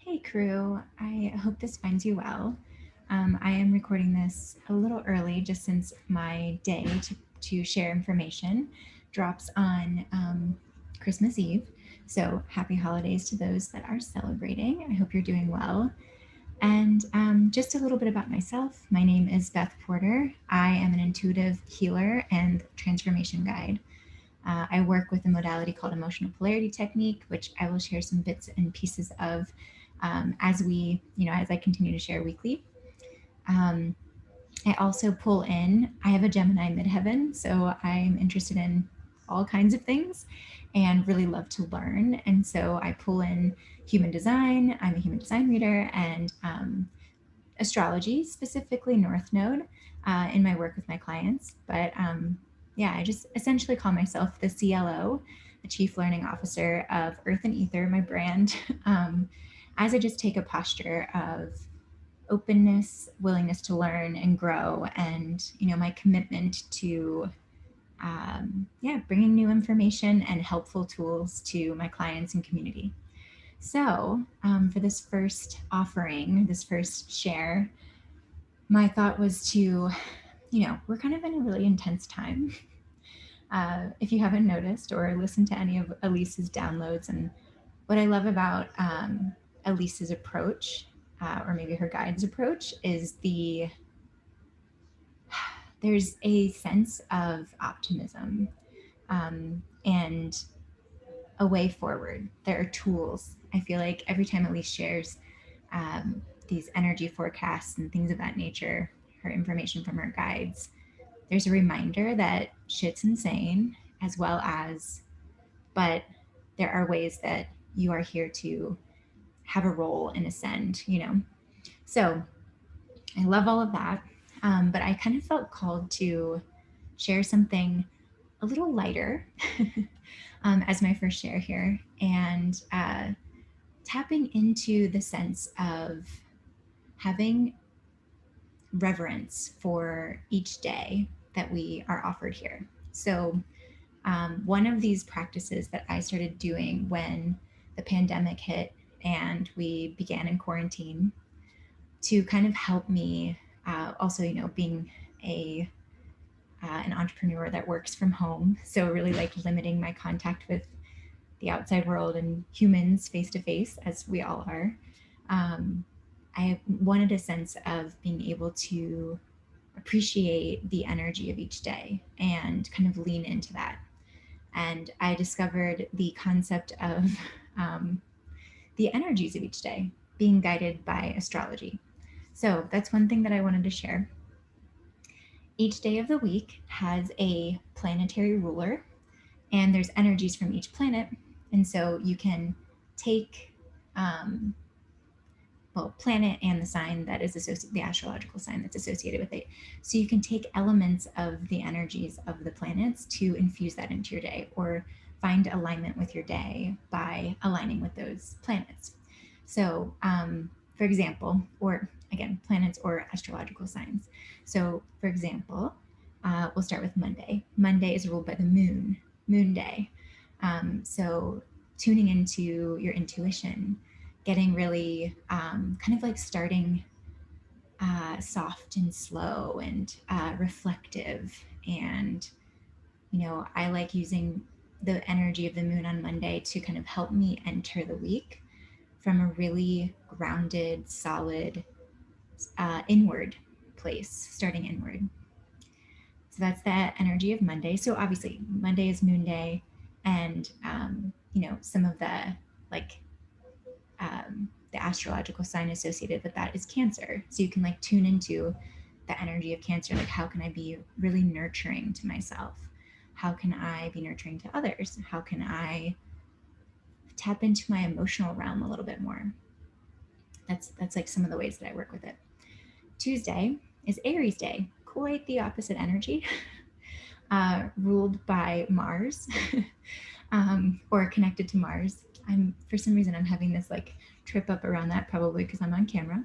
Hey crew, I hope this finds you well. I am recording this a little early just since my day to share information drops on Christmas Eve. So happy holidays to those that are celebrating. I hope you're doing well. And just a little bit about myself. My name is Beth Porter. I am an intuitive healer and transformation guide. I work with a modality called emotional polarity technique, which I will share some bits and pieces of as I continue to share weekly. Um, I also pull in, I have a Gemini midheaven, so I'm interested in all kinds of things and really love to learn. And so I pull in human design, I'm a human design reader, and astrology, specifically North Node, in my work with my clients. But I just essentially call myself the CLO, the Chief Learning Officer of Earth and Ether, my brand, as I just take a posture of openness, willingness to learn and grow, and my commitment to bringing new information and helpful tools to my clients and community. So, for this first offering, this first share, my thought was to, we're kind of in a really intense time. If you haven't noticed or listened to any of Elise's downloads, and what I love about Elise's approach, or maybe her guide's approach, is there's a sense of optimism and a way forward. There are tools. I feel like every time Elise shares these energy forecasts and things of that nature, her information from her guides, there's a reminder that shit's insane, as well as, but there are ways that you are here to have a role and ascend. So I love all of that. But I kind of felt called to share something a little lighter as my first share here, and tapping into the sense of having reverence for each day that we are offered here. So, one of these practices that I started doing when the pandemic hit and we began in quarantine to kind of help me, also, being a an entrepreneur that works from home, so really like limiting my contact with the outside world and humans face to face, as we all are. Um, I wanted a sense of being able to appreciate the energy of each day and kind of lean into that. And I discovered the concept of the energies of each day being guided by astrology. So that's one thing that I wanted to share. Each day of the week has a planetary ruler, and there's energies from each planet. And so you can take um, planet and the sign that is associated, the astrological sign that's associated with it. So you can take elements of the energies of the planets to infuse that into your day, or find alignment with your day by aligning with those planets. So, for example, or again, planets or astrological signs. So, for example, we'll start with Monday. Monday is ruled by the moon day. So, tuning into your intuition, getting really kind of like starting soft and slow and reflective. And, I like using the energy of the moon on Monday to kind of help me enter the week from a really grounded, solid, inward place, starting inward. So that's the energy of Monday. So obviously, Monday is Moon Day, and some of the astrological sign associated with that is Cancer. So you can like tune into the energy of Cancer. Like, how can I be really nurturing to myself? How can I be nurturing to others? How can I tap into my emotional realm a little bit more? That's like some of the ways that I work with it. Tuesday is Aries Day, quite the opposite energy, ruled by Mars, or connected to Mars. For some reason I'm having this like trip up around that, probably because I'm on camera.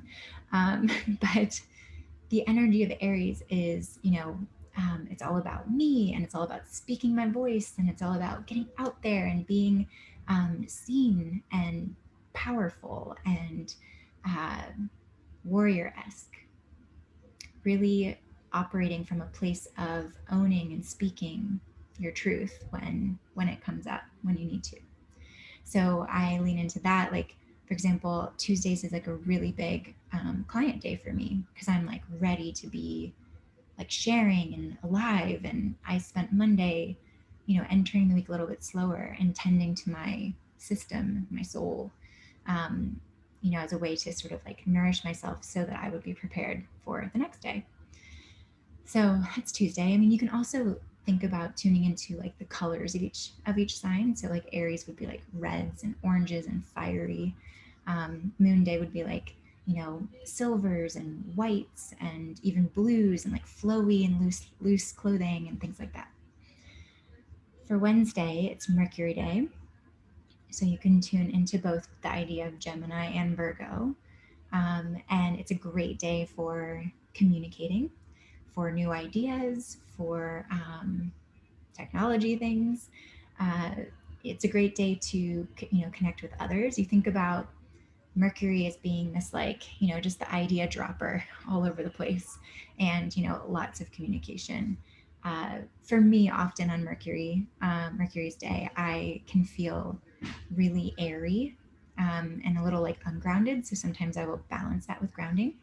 But the energy of Aries is, it's all about me, and it's all about speaking my voice, and it's all about getting out there and being seen and powerful and warrior-esque, really operating from a place of owning and speaking your truth when it comes up, when you need to. So I lean into that. Like, for example, Tuesdays is like a really big client day for me because I'm like ready to be like sharing and alive. And I spent Monday, entering the week a little bit slower and tending to my system, my soul, um, as a way to sort of like nourish myself so that I would be prepared for the next day. So that's Tuesday. I mean, you can also think about tuning into like the colors of each sign. So like Aries would be like reds and oranges and fiery. Moon Day would be like, silvers and whites and even blues and like flowy and loose clothing and things like that. For Wednesday, it's Mercury Day. So you can tune into both the idea of Gemini and Virgo. And it's a great day for communicating, for new ideas, for technology things. Uh, it's a great day to connect with others. You think about Mercury as being this like just the idea dropper all over the place, and lots of communication. For me, often on Mercury's day, I can feel really airy and a little like ungrounded. So sometimes I will balance that with grounding.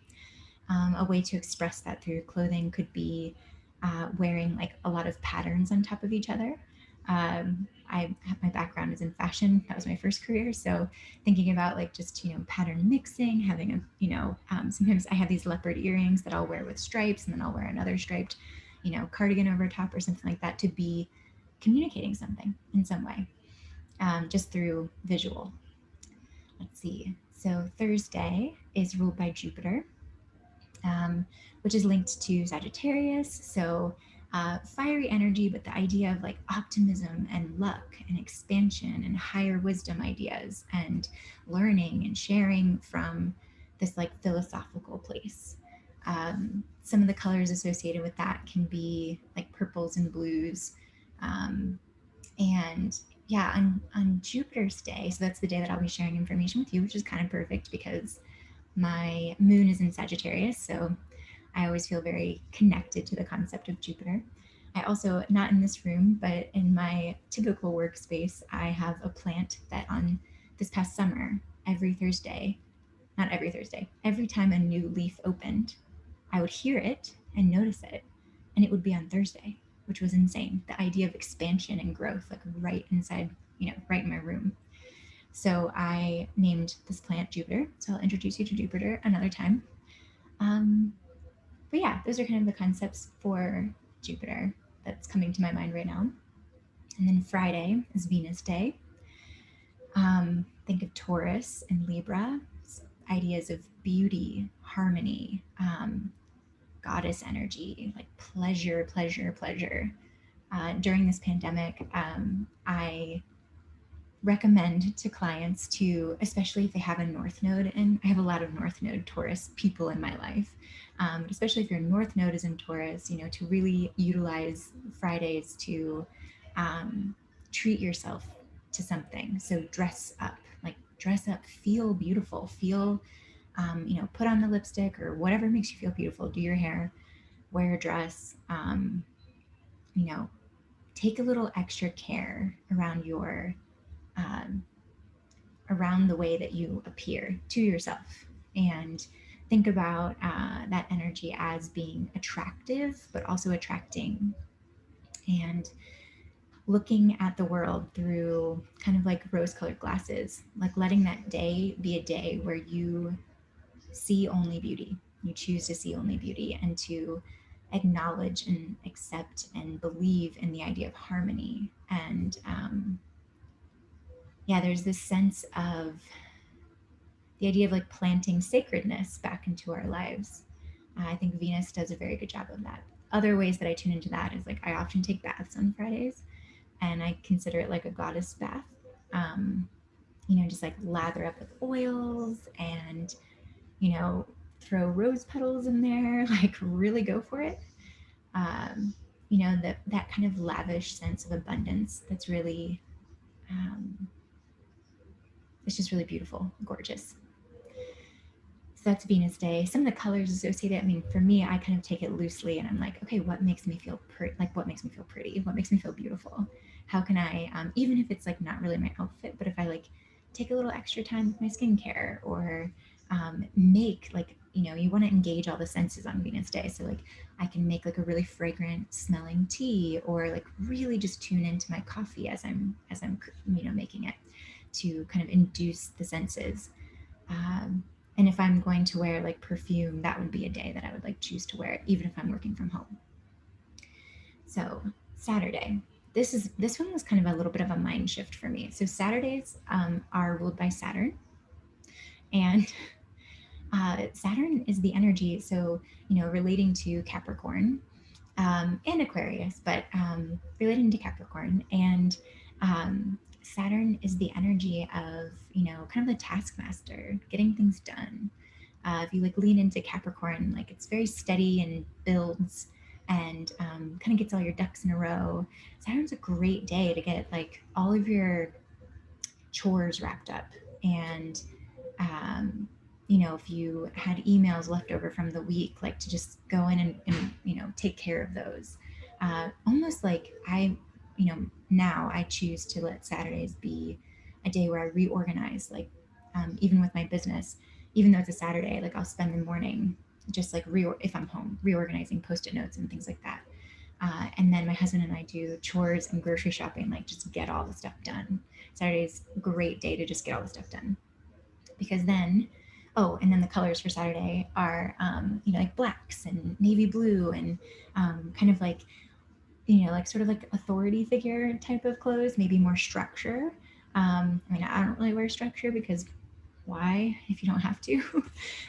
A way to express that through clothing could be wearing like a lot of patterns on top of each other. My background is in fashion. That was my first career. So thinking about like just, pattern mixing, having sometimes I have these leopard earrings that I'll wear with stripes, and then I'll wear another striped, cardigan over top or something like that to be communicating something in some way, just through visual. Let's see. So Thursday is ruled by Jupiter, which is linked to Sagittarius. So fiery energy, but the idea of like optimism and luck and expansion and higher wisdom ideas and learning and sharing from this like philosophical place. Some of the colors associated with that can be like purples and blues. And yeah, on Jupiter's day, so that's the day that I'll be sharing information with you, which is kind of perfect because my moon is in Sagittarius. So I always feel very connected to the concept of Jupiter. I also, not in this room, but in my typical workspace, I have a plant that on this past summer, every Thursday, not every Thursday, every time a new leaf opened, I would hear it and notice it. And it would be on Thursday, which was insane. The idea of expansion and growth, like right inside, right in my room. So I named this plant Jupiter. So I'll introduce you to Jupiter another time. But yeah, those are kind of the concepts for Jupiter that's coming to my mind right now. And then Friday is Venus Day. Think of Taurus and Libra, ideas of beauty, harmony, goddess energy, like pleasure, pleasure, pleasure. During this pandemic, I recommend to clients to, especially if they have a North Node, and I have a lot of North Node Taurus people in my life, but especially if your North Node is in Taurus, to really utilize Fridays to treat yourself to something. So dress up, feel beautiful, put on the lipstick or whatever makes you feel beautiful, do your hair, wear a dress, take a little extra care around um, around the way that you appear to yourself, and think about that energy as being attractive but also attracting, and looking at the world through kind of like rose colored glasses, like letting that day be a day where you see only beauty, you choose to see only beauty, and to acknowledge and accept and believe in the idea of harmony. And yeah, there's this sense of the idea of like planting sacredness back into our lives. I think Venus does a very good job of that. Other ways that I tune into that is like I often take baths on Fridays, and I consider it like a goddess bath. Um, just like lather up with oils and, throw rose petals in there, like really go for it. That kind of lavish sense of abundance that's really It's just really beautiful, gorgeous. So that's Venus Day. Some of the colors associated, I mean, for me, I kind of take it loosely and I'm like, okay, what makes me feel pretty? Like, what makes me feel pretty? What makes me feel beautiful? How can I, even if it's like not really my outfit, but if I like take a little extra time with my skincare or make like, you want to engage all the senses on Venus Day. So like I can make like a really fragrant smelling tea or like really just tune into my coffee as I'm making it to kind of induce the senses. Um, and if I'm going to wear like perfume, that would be a day that I would like choose to wear it, even if I'm working from home. So Saturday, this one was kind of a little bit of a mind shift for me. So Saturdays are ruled by Saturn, and Saturn is the energy. So relating to Capricorn, and Aquarius, but relating to Capricorn. And Saturn is the energy of, kind of the taskmaster, getting things done. If you like lean into Capricorn, like it's very steady and builds and kind of gets all your ducks in a row. Saturn's a great day to get like all of your chores wrapped up and um, if you had emails left over from the week, like to just go in and take care of those. Almost like now I choose to let Saturdays be a day where I reorganize, like, even with my business, even though it's a Saturday, like I'll spend the morning just like if I'm home, reorganizing post-it notes and things like that. And then my husband and I do chores and grocery shopping, like just get all the stuff done. Saturday's a great day to just get all the stuff done because then and then the colors for Saturday are like blacks and navy blue and kind of like like sort of like authority figure type of clothes, maybe more structure. I mean, I don't really wear structure because why if you don't have to?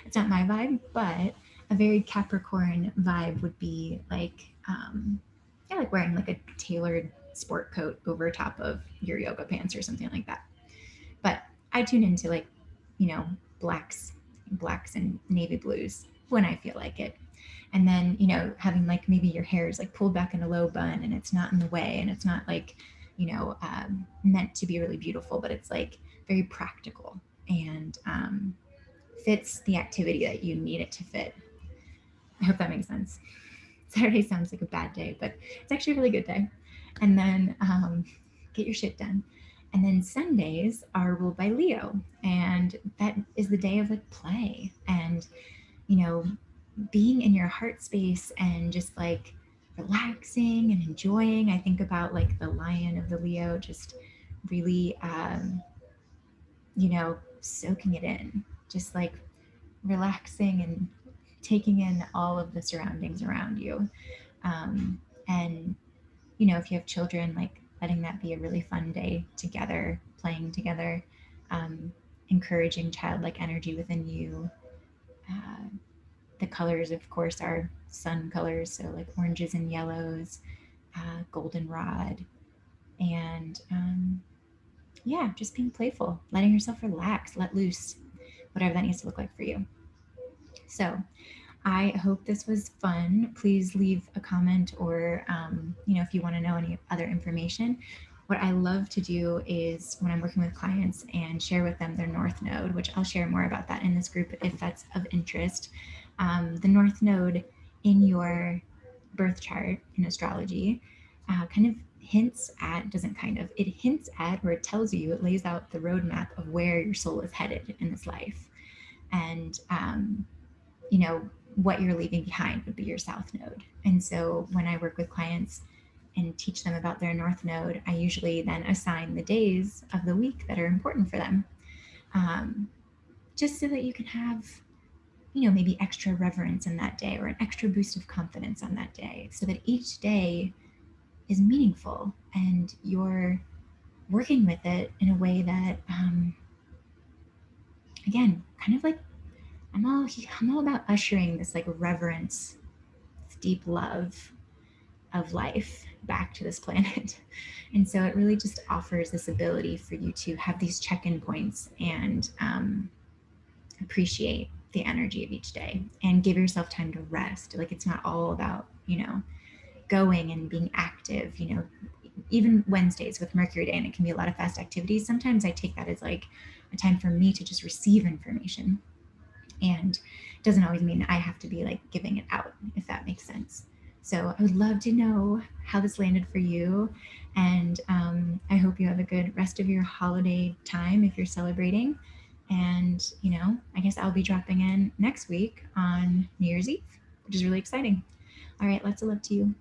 It's not my vibe, but a very Capricorn vibe would be like yeah, like wearing like a tailored sport coat over top of your yoga pants or something like that. But I tune into like, you know, blacks, blacks and navy blues when I feel like it. And then, having like maybe your hair is like pulled back in a low bun and it's not in the way and it's not like, meant to be really beautiful, but it's like very practical and fits the activity that you need it to fit. I hope that makes sense. Saturday sounds like a bad day, but it's actually a really good day. And then get your shit done. And then Sundays are ruled by Leo, and that is the day of like play and you know being in your heart space and just like relaxing and enjoying. I think about like the lion of the Leo, just really soaking it in, just like relaxing and taking in all of the surroundings around you. And if you have children, like letting that be a really fun day together, playing together, um, encouraging childlike energy within you. Uh, the colors, of course, are sun colors, so like oranges and yellows, goldenrod, and yeah, just being playful, letting yourself relax, let loose, whatever that needs to look like for you. So, I hope this was fun. Please leave a comment or, if you want to know any other information. What I love to do is when I'm working with clients and share with them their North Node, which I'll share more about that in this group if that's of interest. The North Node in your birth chart in astrology kind of hints at, doesn't kind of, it hints at, or it tells you, it lays out the roadmap of where your soul is headed in this life. And, what you're leaving behind would be your South Node. And so when I work with clients and teach them about their North Node, I usually then assign the days of the week that are important for them, um, just so that you can have, maybe extra reverence in that day or an extra boost of confidence on that day, so that each day is meaningful and you're working with it in a way that, again, kind of like I'm all about ushering this like reverence, this deep love of life back to this planet. And so it really just offers this ability for you to have these check-in points and appreciate the energy of each day and give yourself time to rest. Like it's not all about, going and being active, even Wednesdays with Mercury Day, and it can be a lot of fast activities. Sometimes I take that as like a time for me to just receive information. And it doesn't always mean I have to be like giving it out, if that makes sense. So I would love to know how this landed for you. And I hope you have a good rest of your holiday time if you're celebrating. And, I guess I'll be dropping in next week on New Year's Eve, which is really exciting. All right, lots of love to you.